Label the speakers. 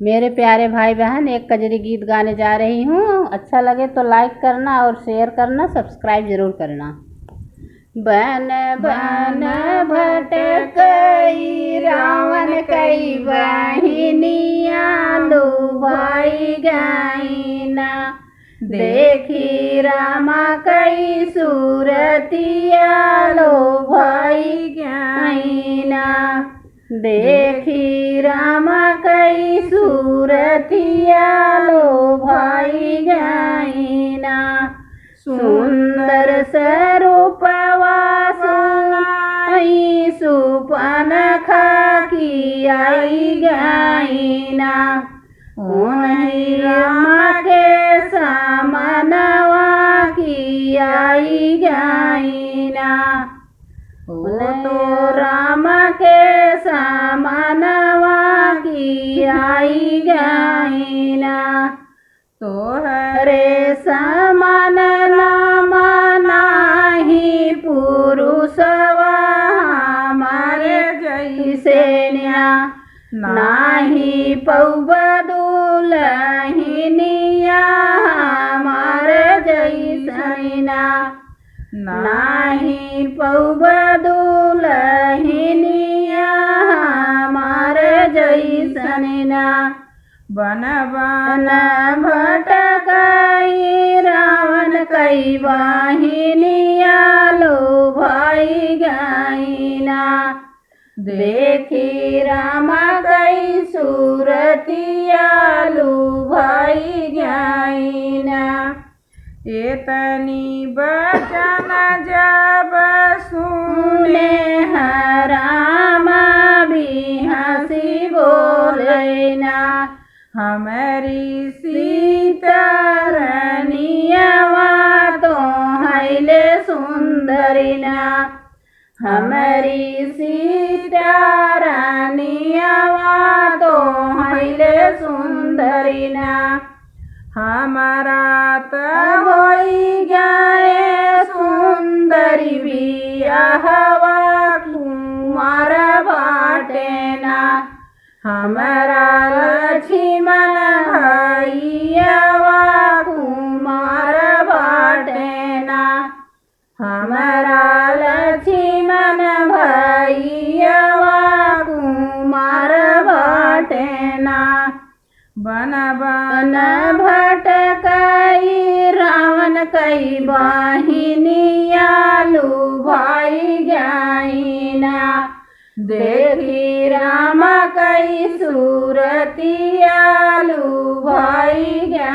Speaker 1: मेरे प्यारे भाई बहन, एक कजरी गीत गाने जा रही हूँ। अच्छा लगे तो लाइक करना और शेयर करना, सब्सक्राइब जरूर करना। बन बन भटकई रावण कई बहिनिया, लो भाई गाइना। देखी रामा कई सूरतिया, लो भाई गाइना। देखी रामा कई सूरतिया, लो भाई गाइना। सुंदर स्वरूपवा सुनाई, सुपन खाकी आई गाइना। उन्हीं रामा के सामनवा की आई गाइना। वो तो राम के सामनवा की आई गाइना। तोहरे समान नाम नाही, पुरुषवा हमारे जैसे न्या। नाही पौब दुलहिनिया, हमारे जैसना। नाही पौब दुलहिनिया, हमारे जैसना। बन बन भटकई रावण कई बहिनिया, लो भाई गाइना। देखी रामा कई सूरतिया, लो भाई गाइना। एतनी बचन जब सुने, रामा भी हंसी बोलेना। हमारी सीता रानियावा तो हैले सुंदरिना। हमारी सीता रानियावा तो हैले सुंदरिना। हमारा तब होई गए सुंदरी बियाहवा, कुमार बाटेना। हमारा लक्ष्मण भैयावा, कुमार बाटेना। हमारा लक्ष्मण भैयावा, कुमार बाटेना। बन बन भटकई रावण कई बहिनिया, लो भाई गाइना। देखी रामा कई सूरतिया, लो भाई गाइना।